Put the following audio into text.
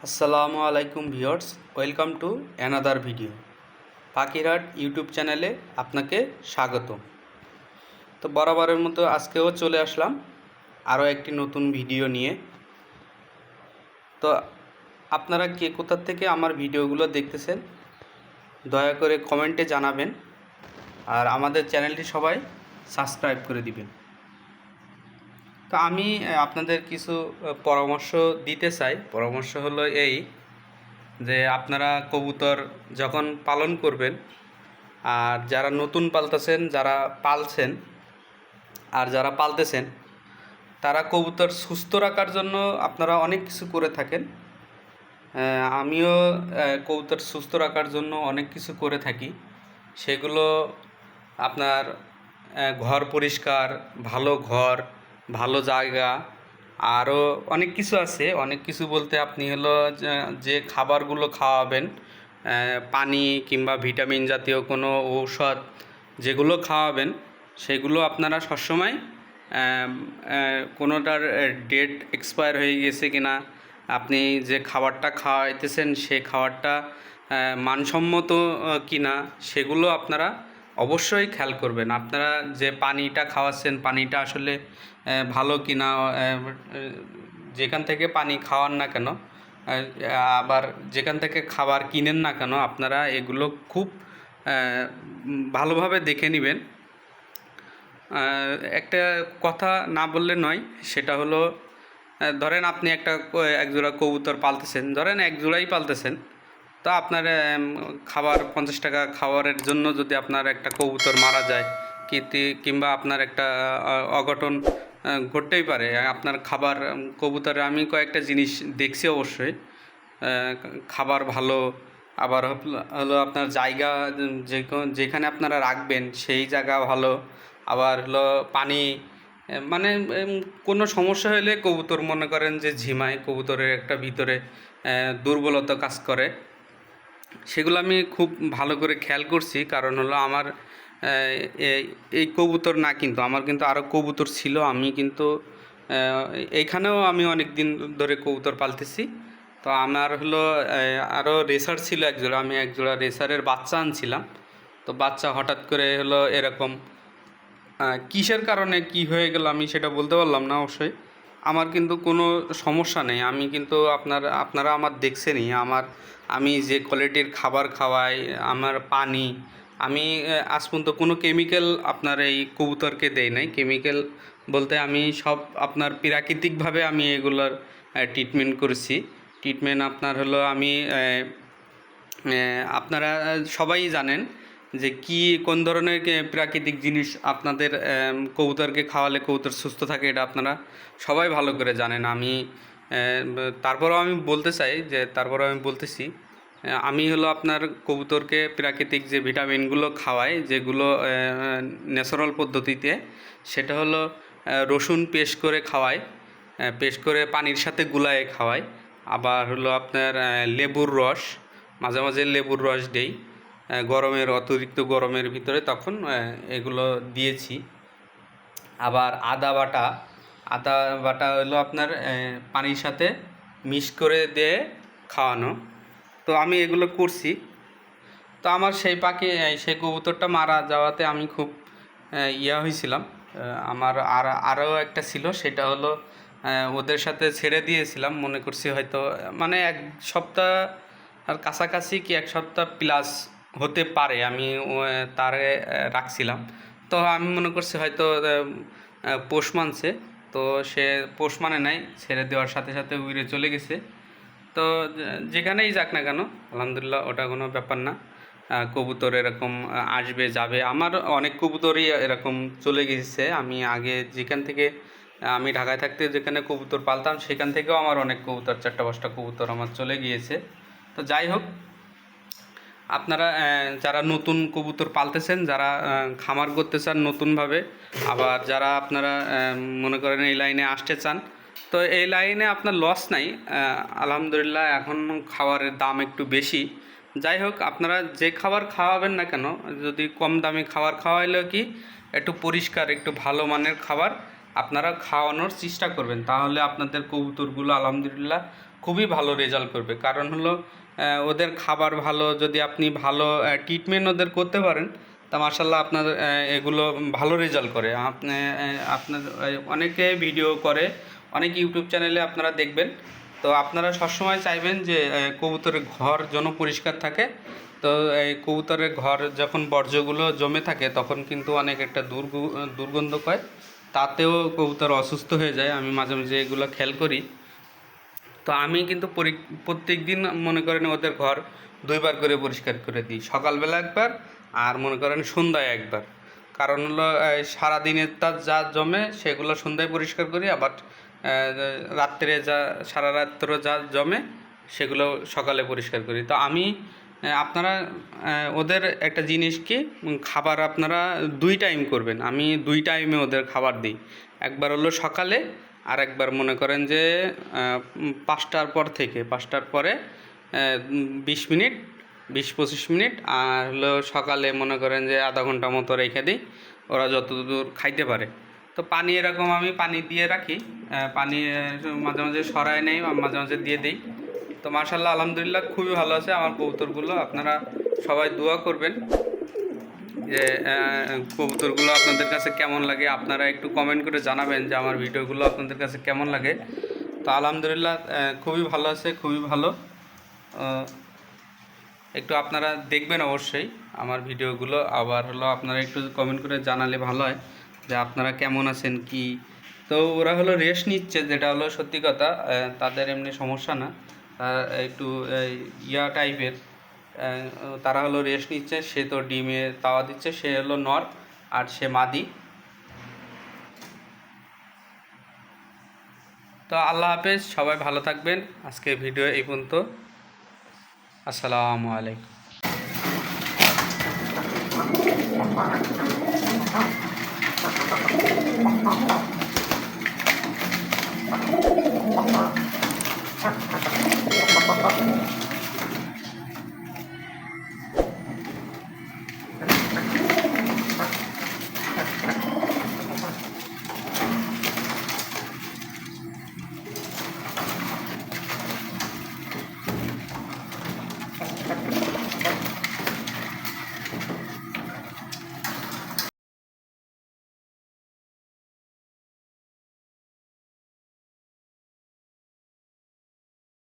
আসসালামু আলাইকুম viewers, welcome to another video. পাখিরহাট YouTube চ্যানেলে আপনাকে স্বাগত। তো বরাবরের মতো আজকেও চলে আসলাম আরও একটি নতুন ভিডিও নিয়ে। তো আপনারা কে কোথা থেকে আমার ভিডিওগুলো দেখতেছেন দয়া করে কমেন্টে জানাবেন, আর আমাদের চ্যানেলটি সবাই সাবস্ক্রাইব করে দিবেন। তো আমি আপনাদের কিছু পরামর্শ দিতে চাই। পরামর্শ হলো এই যে আপনারা কবুতর যখন পালন করবেন, আর যারা নতুন পালতেছেন, যারা পালছেন আর যারা পালতেছেন, তারা কবুতর সুস্থ রাখার জন্য আপনারা অনেক কিছু করে থাকেন। আমিও কবুতর সুস্থ রাখার জন্য অনেক কিছু করে থাকি। সেগুলো আপনার ঘর পরিষ্কার, ভালো ঘর, ভালো জায়গা, আরও অনেক কিছু আছে। অনেক কিছু বলতে আপনি হলো যে খাবারগুলো খাওয়াবেন, পানি কিংবা ভিটামিন জাতীয় কোনো ঔষধ যেগুলো খাওয়াবেন, সেগুলো আপনারা সবসময় কোনোটার ডেট এক্সপায়ার হয়ে গেছে কিনা, আপনি যে খাবারটা খাওয়াইতেছেন সে খাবারটা মানসম্মত কিনা, সেগুলো আপনারা অবশ্যই খেয়াল করবেন। আপনারা যে পানিটা খাওয়াচ্ছেন পানিটা আসলে ভালো কিনা, যেখান থেকে পানি খাওয়ান না কেন, আবার যেখান থেকে খাবার কিনেন না কেন, আপনারা এগুলো খুব ভালোভাবে দেখে নেবেন। একটা কথা না বললে নয়, সেটা হলো ধরেন আপনি একজোড়া কবুতর পালতেছেন, ধরেন এক জোড়াই পালতেছেন। তো আপনার খাবার 50 টাকা খাবারের জন্য যদি আপনার একটা কবুতর মারা যায়, কিংবা আপনার একটা অঘটন ঘটতেই পারে। আপনার খাবার কবুতরে আমি কয়েকটা জিনিস দেখছি অবশ্যই। খাবার ভালো, আবার হলো আপনার জায়গা যেখানে আপনারা রাখবেন সেই জায়গা ভালো, আবার হলো পানি, মানে কোনো সমস্যা হলে কবুতর মনে করেন যে ঝিমায়, কবুতরের একটা ভিতরে দুর্বলতা কাজ করে। সেগুলো আমি খুব ভালো করে খেয়াল করছি। কারণ হলো আমার এই কবুতর না, কিন্তু আমার কিন্তু আরও কবুতর ছিল। আমি কিন্তু এইখানেও আমি অনেক দিন ধরে কবুতর পালতেছি। তো আমার হলো আরও রেসার ছিল একজোড়া, আমি একজোড়া রেসারের বাচ্চা আনছিলাম। তো বাচ্চা হঠাৎ করে হলো এরকম কিসের কারণে কি হয়ে গেল আমি সেটা বলতে পারলাম না অবশ্যই। আমার কিন্তু কোনো সমস্যা নেই, আমি কিন্তু আপনারা আমার দেখছেনই, আমি যে কোয়ালিটির খাবার খাওয়াই, আমার পানি, আমি আজ পর্যন্ত কোনো কেমিক্যাল আপনার এই কবুতরকে দেই নাই। কেমিক্যাল বলতে আমি সব আপনার প্রাকৃতিকভাবে আমি এগুলোর ট্রিটমেন্ট করেছি। ট্রিটমেন্ট আপনার হলো আমি আপনারা সবাই জানেন যে কোন ধরনের প্রাকৃতিক জিনিস আপনাদের কবুতরকে খাওয়ালে কবুতর সুস্থ থাকে, এটা আপনারা সবাই ভালো করে জানেন। তারপরেও আমি বলতেছি, আমি হলো আপনার কবুতরকে প্রাকৃতিক যে ভিটামিনগুলো খাওয়াই, যেগুলো ন্যাচারাল পদ্ধতিতে, সেটা হলো রসুন পেস্ট করে খাওয়াই, পেস্ট করে পানির সাথে গুলায়ে খাওয়াই। আবার হলো আপনার লেবুর রস, মাঝে মাঝে লেবুর রস দেই অতিরিক্ত গরমের ভিতরে, তখন এগুলো দিয়েছি। আবার আদা বাটা হলো আপনার পানির সাথে মিক্স করে দিয়ে খাওয়ানো। তো আমি এগুলো করছি। তো আমার সেই কবুতরটা মারা যাওয়াতে আমি খুব হয়েছিলাম। আমার আরও একটা ছিল, সেটা হলো ওদের সাথে ছেড়ে দিয়েছিলাম, মনে করছি হয়তো মানে এক সপ্তাহ আর কাছাকাছি কি এক সপ্তাহ প্লাস হতে পারে আমি তারে রাখছিলাম। তো আমি মনে করছি হয়তো পোষ মানছে, তো সে পোষ মানে নাই, ছেড়ে দেওয়ার সাথে সাথে উড়ে চলে গেছে। তো যেখানেই যাক না কেন, আলহামদুলিল্লাহ, ওটা কোনো ব্যাপার না। কবুতর এরকম আসবে যাবে, আমার অনেক কবুতরই এরকম চলে গেছে। আমি আগে যেখান থেকে আমি ঢাকায় থাকতে যেখানে কবুতর পালতাম, সেখান থেকেও আমার অনেক কবুতর, 4-5টা কবুতর আমার চলে গিয়েছে। তো যাই হোক, আপনারা যারা নতুন কবুতর পালতেছেন, যারা খামার করতে চান নতুনভাবে, আবার যারা আপনারা মনে করেন এই লাইনে আসতে চান, তো এই লাইনে আপনার লস নাই। আলহামদুলিল্লাহ, এখন খাবারের দাম একটু বেশি। যাই হোক, আপনারা যে খাবার খাওয়াবেন না কেন, যদি কম দামি খাবার খাওয়াইলেও কি একটু পরিষ্কার, একটু ভালো মানের খাবার আপনারা খাওয়ানোর চেষ্টা করবেন, তাহলে আপনাদের কবুতরগুলো আলহামদুলিল্লাহ খুবই ভালো রেজাল্ট করবে। কারণ হলো ওদের খাবার ভালো, যদি আপনি ভালো ট্রিটমেন্ট ওদের করতে পারেন তা মাশাল্লাহ আপনার এগুলো ভালো রেজাল্ট করে। আপনি আপনার অনেকে ভিডিও করে, অনেক ইউটিউব চ্যানেলে আপনারা দেখবেন। তো আপনারা সবসময় চাইবেন যে কবুতরের ঘর যেন পরিষ্কার থাকে। তো এই কবুতরের ঘর যখন বর্জ্যগুলো জমে থাকে তখন কিন্তু অনেক একটা দুর্গন্ধ হয়, তাতেও কবুতর অসুস্থ হয়ে যায়। আমি মাঝে মাঝে এগুলো খেয়াল করি। তো আমি কিন্তু প্রত্যেক দিন মনে করেন ওদের ঘর 2বার করে পরিষ্কার করে দিই, সকালবেলা একবার আর মনে করেন সন্ধ্যায় একবার। কারণ হলো সারাদিনের তার যা জমে সেগুলো সন্ধ্যায় পরিষ্কার করি, আবার রাত্রে যা সারা রাত্র যা জমে সেগুলো সকালে পরিষ্কার করি। তো আমি আপনারা ওদের একটা জিনিস কি, খাবার আপনারা 2 টাইম করবেন। আমি 2 টাইমে ওদের খাবার দিই, একবার হলো সকালে আর একবার মনে করেন যে 5টার পর থেকে 5টার পরে 20 মিনিট 20-25 মিনিট, আর হলো সকালে মনে করেন যে আধা ঘন্টা মতো রেখে দিই, ওরা যতদূর খাইতে পারে। তো পানি এরকম আমি পানি দিয়ে রাখি, পানি মাঝে মাঝে সরায় নেই, মাঝে মাঝে দিয়ে দিই। তো মাশাল্লাহ আলহামদুলিল্লাহ খুবই ভালো আছে আমার কবুতরগুলো। আপনারা সবাই দোয়া করবেন যে কবুতরগুলো আপনাদের কাছে কেমন লাগে, আপনারা একটু কমেন্ট করে জানাবেন যে আমার ভিডিওগুলো আপনাদের কাছে কেমন লাগে। তো আলহামদুলিল্লাহ খুবই ভালো আছে, খুবই ভালো। একটু আপনারা দেখবেন অবশ্যই আমার ভিডিওগুলো, আবার হলো আপনারা একটু কমেন্ট করে জানালে ভালো হয় যে আপনারা কেমন আছেন কি। তো ওরা হলো রেস্ট নিচ্ছে, যেটা হলো সত্যি কথা, তাদের এমনি সমস্যা না, একটু ইয়া টাইপের, তারা হলো রেস্ট নিচ্ছে। সে তো ডিমে তাওয়া দিচ্ছে, সে হলো নর আর সে মাদি। তো আল্লাহ হাফেজ, সবাই ভালো থাকবেন। আজকে ভিডিও এই পর্যন্ত। আসসালামু আলাইকুম।